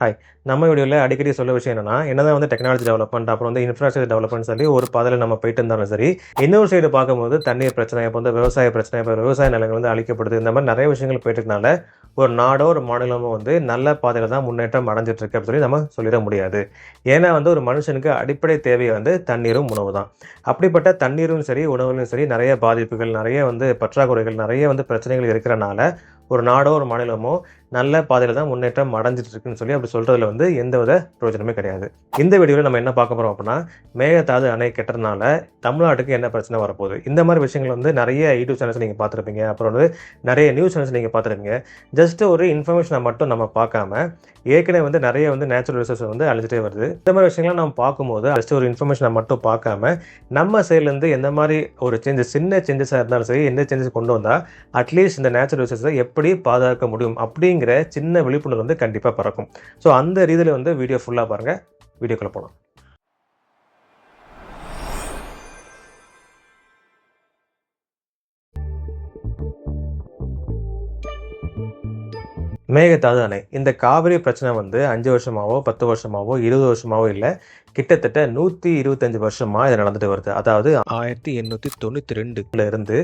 Hi. நம்ம வீடியோவில் அடிக்கடி சொல்ல விஷயம் என்னதான் வந்து டெக்னாலஜி டெவலப்மெண்ட் அப்புறம் வந்து இன்ஃப்ராஸ்ட்ரக்சர் டெவலப்மெண்ட் சொல்லி ஒரு பாதையில் நம்ம போயிட்டு இருந்தாலும் சரி, இன்னொரு சைடு பார்க்கும்போது தண்ணீர் பிரச்சனை, இப்போ வந்து விவசாய பிரச்சனை, இப்போ விவசாய நிலங்கள் வந்து அழிக்கப்படுது, இந்த மாதிரி நிறைய விஷயங்கள் போயிட்டு இருக்கனால ஒரு நாடோ ஒரு மாநிலமோ வந்து நல்ல பாதையில் தான் முன்னேற்றம் அடைஞ்சிட்டு இருக்கு அப்படின்னு சொல்லி நம்ம சொல்லிட முடியாது. ஏன்னா வந்து ஒரு மனுஷனுக்கு அடிப்படை தேவை வந்து தண்ணீரும் உணவு தான். அப்படிப்பட்ட தண்ணீரும் சரி உணவுலையும் சரி நிறைய பாதிப்புகள், நிறைய வந்து பற்றாக்குறைகள், நிறைய வந்து பிரச்சனைகள் இருக்கிறனால ஒரு நாடோ ஒரு மாநிலமோ நல்ல பாதையில் தான் முன்னேற்றம் அடைஞ்சிட்டு இருக்குன்னு சொல்லி அப்படி சொல்றதுல வந்து எந்தவித பிரயோஜனமே கிடையாது. இந்த வீடியோவில் நம்ம என்ன பார்க்க போறோம் அப்படின்னா, மேகதாது அணை கட்டுறதுனால தமிழ்நாட்டுக்கு என்ன பிரச்சனை வரப்போகுது, இந்த மாதிரி விஷயங்கள் வந்து நிறைய யூடியூப் சேனல்ஸ் நீங்கள் பார்த்துருப்பீங்க, அப்புறம் வந்து நிறைய நியூஸ் சேனல்ஸ் நீங்கள் பார்த்துருப்பீங்க. ஜஸ்ட் ஒரு இன்ஃபர்மேஷனை மட்டும் நம்ம பார்க்காம ஏற்கனவே வந்து நிறைய வந்து நேச்சுரல் ரிசோர்ஸ் வந்து அழிஞ்சிட்டே வருது. இந்த மாதிரி விஷயங்கள்லாம் நம்ம பார்க்கும்போது ஜஸ்ட் ஒரு இன்ஃபர்மேஷனை மட்டும் பார்க்காம நம்ம சைட்லேருந்து எந்த மாதிரி ஒரு சேஞ்சஸ், சின்ன சேஞ்சஸாக இருந்தாலும் சரி, எந்த சேஞ்சஸ் கொண்டு வந்தால் அட்லீஸ்ட் இந்த நேச்சுரல் ரிசோர்ஸை எப்படி பாதுகாக்க முடியும் அப்படிங்கிற சின்ன விழிப்புணர்வு வந்து கண்டிப்பாக பறக்கும். ஸோ அந்த ரீதியில் வந்து வீடியோ ஃபுல்லாக பாருங்கள். வீடியோக்குள்ள போகலாம். மேகதாது அணை, இந்த காவிரி பிரச்சனை வந்து 5 வருஷமாவோ 10 வருஷமாவோ 20 வருஷமாவோ இல்லை, கிட்டத்தட்ட 125 வருஷமா இது நடந்துட்டு வருது. அதாவது 1892 இருந்து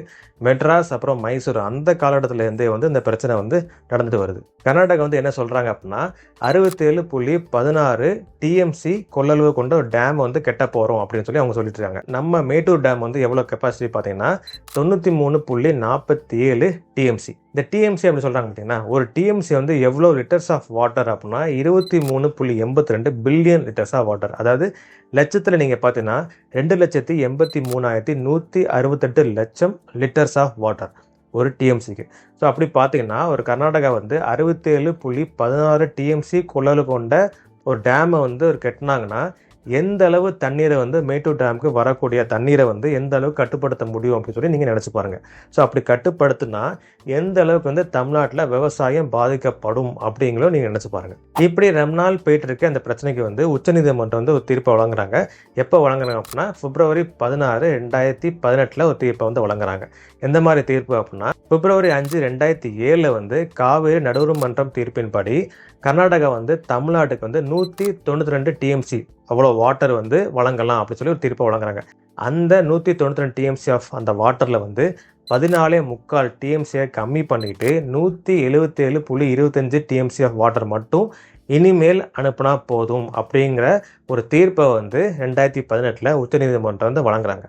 மெட்ராஸ் அப்புறம் மைசூர் அந்த காலகட்டத்துல இருந்தே வந்து இந்த பிரச்சனை வந்து நடந்துட்டு வருது. கர்நாடகா வந்து என்ன சொல்றாங்க அப்படின்னா 67.16 டிஎம்சி கொள்ளளவு கொண்ட ஒரு டேம் வந்து கெட்ட போறோம் அப்படின்னு சொல்லி அவங்க சொல்லிட்டு இருக்காங்க. நம்ம மேட்டூர் டேம் வந்து எவ்வளவு கெப்பாசிட்டி பார்த்தீங்கன்னா 93.47 டிஎம்சி. இந்த டிஎம்சி அப்படி சொல்றாங்க பார்த்தீங்கன்னா, ஒரு டிஎம்சி வந்து எவ்வளோ லிட்டர்ஸ் ஆஃப் வாட்டர் அப்படின்னா 23.82 பில்லியன் லிட்டர்ஸ் ஆஃப் வாட்டர். அதாவது லட்சத்தில் நீங்கள் பார்த்தீங்கன்னா 2,83,168 லட்சம் லிட்டர்ஸ் ஆஃப் வாட்டர் ஒரு டிஎம்சிக்கு. ஸோ அப்படி பார்த்தீங்கன்னா ஒரு கர்நாடகா வந்து 67.16 டிஎம்சி கொள்ளளவு கொண்ட ஒரு டேமை வந்து ஒரு கட்டினாங்கன்னா எந்த அளவு தண்ணீரை வந்து மேட்டூர் டேமுக்கு வரக்கூடிய தண்ணீரை வந்து எந்த அளவுக்கு கட்டுப்படுத்த முடியும் அப்படின்னு சொல்லி நீங்கள் நினச்சி பாருங்கள். ஸோ அப்படி கட்டுப்படுத்தினா எந்த அளவுக்கு வந்து தமிழ்நாட்டில் விவசாயம் பாதிக்கப்படும் அப்படிங்களும் நீங்கள் நினச்சி பாருங்கள். இப்படி ரொம்ப நாள் போயிட்டு இருக்க அந்த பிரச்சனைக்கு வந்து உச்சநீதிமன்றம் வந்து ஒரு தீர்ப்பை வழங்குறாங்க. எப்போ வழங்குறாங்க அப்படின்னா February 16, 2018 ஒரு தீர்ப்பை வந்து வழங்குறாங்க. எந்த மாதிரி தீர்ப்பு அப்படின்னா February 5, 2007 வந்து காவேரி நடுவர் மன்றம் தீர்ப்பின்படி கர்நாடகா வந்து தமிழ்நாட்டுக்கு வந்து 192 டிஎம்சி அவ்வளோ வாட்டர் வந்து வழங்கலாம் அப்படின்னு சொல்லி ஒரு தீர்ப்பை வழங்குறாங்க. அந்த 192 டிஎம்சி ஆஃப் அந்த வாட்டரில் வந்து 14.25 டிஎம்சியை கம்மி பண்ணிட்டு 177.25 டிஎம்சி ஆஃப் வாட்டர் மட்டும் இனிமேல் அனுப்புனா போதும் அப்படிங்கிற ஒரு தீர்ப்பை வந்து 2018 உச்சநீதிமன்றம் வந்து வழங்குறாங்க.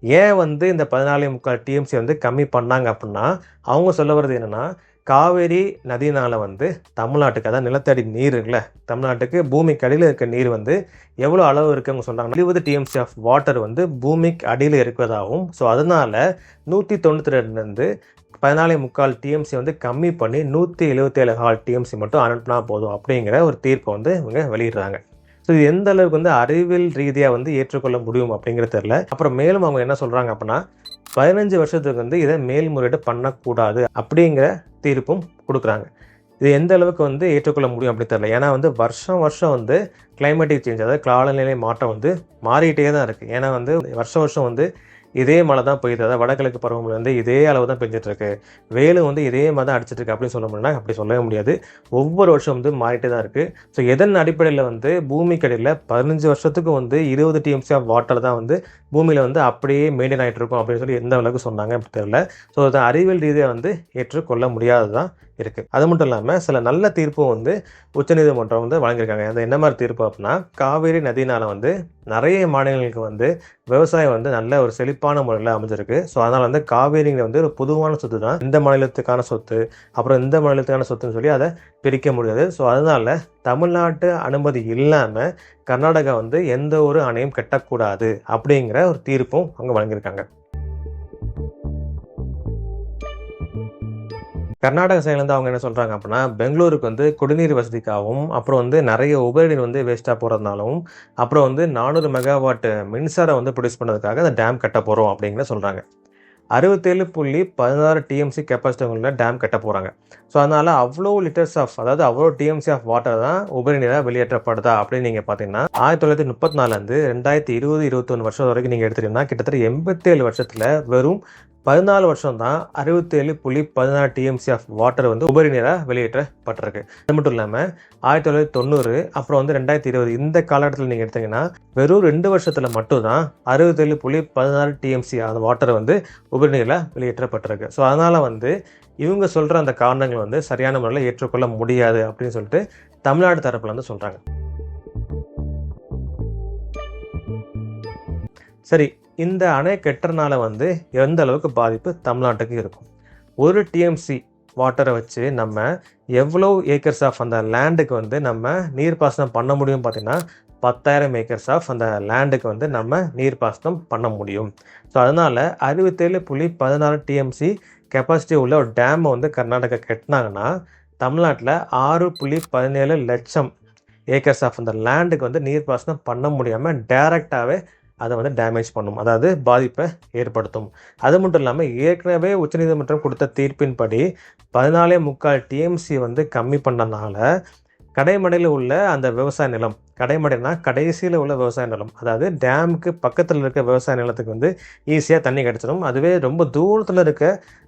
ஏன் வந்து இந்த 14.25 டிஎம்சி வந்து கம்மி பண்ணாங்க அப்படின்னா, அவங்க சொல்ல வர்றது என்னன்னா, காவேரி நதியினால் வந்து தமிழ்நாட்டுக்கு, அதாவது நிலத்தடி நீர் இருக்குல்ல, தமிழ்நாட்டுக்கு பூமிக்கு அடியில் இருக்க நீர் வந்து எவ்வளோ அளவு இருக்குது அவங்க சொல்கிறாங்க 20 டிஎம்சி ஆஃப் வாட்டர் வந்து பூமிக்கு அடியில் இருக்கிறதாகவும், ஸோ அதனால் 192 14.25 டிஎம்சி வந்து கம்மி பண்ணி 177 டிஎம்சி மட்டும் அனுப்பினா போதும் அப்படிங்கிற ஒரு தீர்ப்பை வந்து இவங்க வெளியிடுறாங்க. ஸோ இது எந்த அளவுக்கு வந்து அறிவியல் ரீதியாக வந்து ஏற்றுக்கொள்ள முடியும் அப்படிங்கிறது தெரியல. அப்புறம் மேலும் அவங்க என்ன சொல்கிறாங்க அப்படின்னா 15 வருஷத்துக்கு வந்து இதை மேல்முறையீடு பண்ணக்கூடாது அப்படிங்கிற தீர்ப்பும் கொடுக்குறாங்க. இது எந்த அளவுக்கு வந்து ஏற்றுக்கொள்ள முடியும் அப்படின்னு தெரியல. ஏன்னா வந்து வருஷம் வந்து கிளைமேட்டிக் சேஞ்ச், அதாவது காலநிலை மாற்றம் வந்து மாறிக்கிட்டே தான் இருக்குது. ஏன்னா வந்து வருஷம் வந்து இதே மழை தான் பெய்யுது, அதாவது வடகிழக்கு பருவமழை வந்து இதே அளவு தான் பெஞ்சிட்டு இருக்கு, வெயிலும் வந்து இதே மாதிரி தான் அடிச்சிட்டு இருக்கு அப்படின்னு சொல்ல முடியும்னா அப்படி சொல்லவே முடியாது. ஒவ்வொரு வருஷம் வந்து மாறிட்டே தான் இருக்குது. ஸோ எதன் அடிப்படையில் வந்து பூமிக்கடியில் 15 வருஷத்துக்கு வந்து 20 டிஎம்சி ஆஃப் வாட்டர் தான் வந்து பூமியில் வந்து அப்படியே மெயின்டைன் ஆகிட்டு இருக்கும் அப்படின்னு சொல்லி எந்த அளவுக்கு சொன்னாங்க அப்படி தெரியல. ஸோ அதை அறிவியல் ரீதியாக வந்து ஏற்றுக்கொள்ள முடியாது தான் இருக்குது. அது மட்டும் இல்லாமல் சில நல்ல தீர்ப்பும் வந்து உச்சநீதிமன்றம் வந்து வழங்கியிருக்காங்க. அந்த என்ன மாதிரி தீர்ப்பு அப்படின்னா, காவேரி நதியினால் வந்து நிறைய மாநிலங்களுக்கு வந்து விவசாயம் வந்து நல்ல ஒரு செழிப்பான முறையில் அமைஞ்சிருக்கு. ஸோ அதனால் வந்து காவேரிங்க வந்து ஒரு பொதுவான சொத்து தான், இந்த மாநிலத்துக்கான சொத்து அப்புறம் இந்த மாநிலத்துக்கான சொத்துன்னு சொல்லி அதை பிரிக்க முடியாது. ஸோ அதனால் தமிழ்நாட்டு அனுமதி இல்லாமல் கர்நாடகா வந்து எந்த ஒரு அணையும் கட்டக்கூடாது அப்படிங்கிற ஒரு தீர்ப்பும் அவங்க வழங்கியிருக்காங்க. கர்நாடக சைட்லேருந்து அவங்க என்ன சொல்கிறாங்க அப்படின்னா, பெங்களூருக்கு வந்து குடிநீர் வசதிக்காகவும் அப்புறம் வந்து நிறைய உபரிநீர் வந்து வேஸ்ட்டாக போகிறதுனாலும் அப்புறம் வந்து 400 மெகாவாட் மின்சாரம் வந்து ப்ரொடியூஸ் பண்ணுறதுக்காக அந்த டேம் கட்ட போகிறோம் அப்படிங்கிற சொல்கிறாங்க. 67.16 டிஎம்சி கெப்பாசிட்டி உள்ள டேம் கட்ட போகிறாங்க. ஸோ அதனால் அவ்வளோ லிட்டர்ஸ் ஆஃப், அதாவது அவ்வளோ டிஎம்சி ஆஃப் வாட்டர் தான் உபரி நீராக வெளியேற்றப்படுதா அப்படின்னு நீங்கள் பார்த்தீங்கன்னா 1934 2020-21 வருஷம் வரைக்கும் நீங்கள் எடுத்துட்டீங்கன்னா கிட்டத்தட்ட 87 வருஷத்தில் வெறும் 14 வருஷம் தான் 67.16 டிஎம்சி ஆஃப் வாட்டர் வந்து உபரி நீராக வெளியேற்றப்பட்டிருக்கு. அது மட்டும் இல்லாமல் 1990 அப்புறம் வந்து 2020 இந்த காலகட்டத்தில் நீங்கள் எடுத்தீங்கன்னா வெறும் 2 வருஷத்தில் மட்டும்தான் 67.16 டிஎம்சி அந்த வாட்டர் வந்து உபரி நீராக வெளியேற்றப்பட்டிருக்கு. ஸோ அதனால் வந்து இவங்க சொல்கிற அந்த காரணங்கள் வந்து சரியான முறையில் ஏற்றுக்கொள்ள முடியாது அப்படின்னு சொல்லிட்டு தமிழ்நாடு தரப்பில் வந்து சொல்கிறாங்க. சரி, இந்த அணை கட்டுறதுனால வந்து எந்த அளவுக்கு பாதிப்பு தமிழ்நாட்டுக்கு இருக்கும்? 1 டிஎம்சி வாட்டரை வச்சு நம்ம எவ்வளோ ஏக்கர்ஸ் ஆஃப் அந்த லேண்டுக்கு வந்து நம்ம நீர்ப்பாசனம் பண்ண முடியும் பார்த்தீங்கன்னா 10,000 ஏக்கர்ஸ் ஆஃப் அந்த லேண்டுக்கு வந்து நம்ம நீர்ப்பாசனம் பண்ண முடியும். ஸோ அதனால் 67.16 டிஎம்சி கெப்பாசிட்டி உள்ள ஒரு டேமை வந்து கர்நாடகா கட்டினாங்கன்னா தமிழ்நாட்டில் 6.17 லட்சம் ஏக்கர்ஸ் ஆஃப் அந்த லேண்டுக்கு வந்து நீர்ப்பாசனம் பண்ண முடியாமல் டைரெக்டாகவே அதை வந்து டேமேஜ் பண்ணும், அதாவது பாதிப்பை ஏற்படுத்தும். அது மட்டும் இல்லாமல் ஏற்கனவே உச்சநீதிமன்றம் கொடுத்த தீர்ப்பின்படி 14.25 டிஎம்சி வந்து கம்மி பண்ணனால கடைமடையில் உள்ள அந்த விவசாய நிலம், கடைமடைனா கடைசியில் உள்ள விவசாய நிலம், அதாவது டேமுக்கு பக்கத்தில் இருக்க விவசாய நிலத்துக்கு வந்து ஈஸியாக தண்ணி கிடச்சிடும். அதுவே ரொம்ப தூரத்தில் இருக்க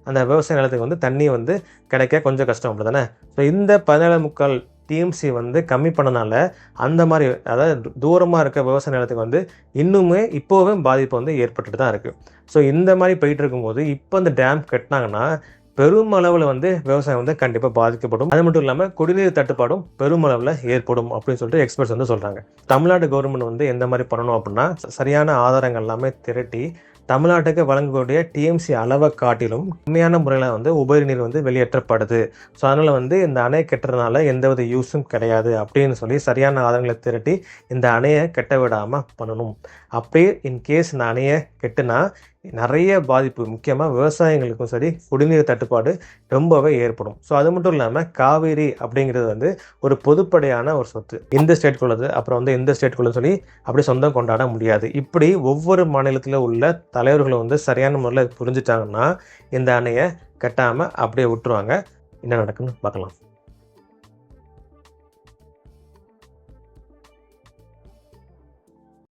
அந்த விவசாய நிலத்துக்கு வந்து தண்ணி வந்து கிடைக்க கொஞ்சம் கஷ்டம் அப்படி தானே. ஸோ இந்த 14.25 டிஎம்சி வந்து கம்மி பண்ணனால அந்த மாதிரி அதாவது தூரமாக இருக்க விவசாய நிலத்துக்கு வந்து இன்னுமே இப்போவே பாதிப்பு வந்து ஏற்பட்டுட்டு தான் இருக்குது. ஸோ இந்த மாதிரி போயிட்டு இருக்கும்போது இப்போ இந்த டேம் கட்டினாங்கன்னா பெருமளவில் வந்து விவசாயம் வந்து கண்டிப்பாக பாதிக்கப்படும். அது மட்டும் இல்லாமல் குடிநீர் தட்டுப்பாடும் பெருமளவில் ஏற்படும் அப்படின்னு சொல்லிட்டு எக்ஸ்பர்ட்ஸ் வந்து சொல்கிறாங்க. தமிழ்நாடு கவர்மெண்ட் வந்து எந்த மாதிரி பண்ணணும் அப்படின்னா சரியான ஆதாரங்கள் எல்லாமே திரட்டி தமிழ்நாட்டுக்கு வழங்கக்கூடிய டிஎம்சி அளவை காட்டிலும் உண்மையான முறையில் வந்து உபரி நீர் வந்து வெளியேற்றப்படுது. ஸோ அதனால் வந்து இந்த அணை கட்டுறதுனால எந்தவித யூஸும் கிடையாது அப்படின்னு சொல்லி சரியான ஆதாரங்களை திரட்டி இந்த அணையை கட்ட விடாமல் பண்ணணும். அப்படியே இன்கேஸ் இந்த அணையை கெட்டுனா நிறைய பாதிப்பு, முக்கியமாக விவசாயிகளுக்கும் சரி குடிநீர் தட்டுப்பாடு ரொம்பவே ஏற்படும். ஸோ அது மட்டும் இல்லாமல் காவேரி அப்படிங்கிறது வந்து ஒரு பொதுப்படையான ஒரு சொத்து, இந்த ஸ்டேட்குள்ளது அப்புறம் வந்து இந்த ஸ்டேட்குள்ள சொல்லி அப்படி சொந்தம் கொண்டாட முடியாது. இப்படி ஒவ்வொரு மாநிலத்தில் உள்ள தலைவர்களும் வந்து சரியான முறையில் புரிஞ்சுட்டாங்கன்னா இந்த அணையை கட்டாமல் அப்படியே விட்டுருவாங்க. என்ன நடக்குன்னு பார்க்கலாம்.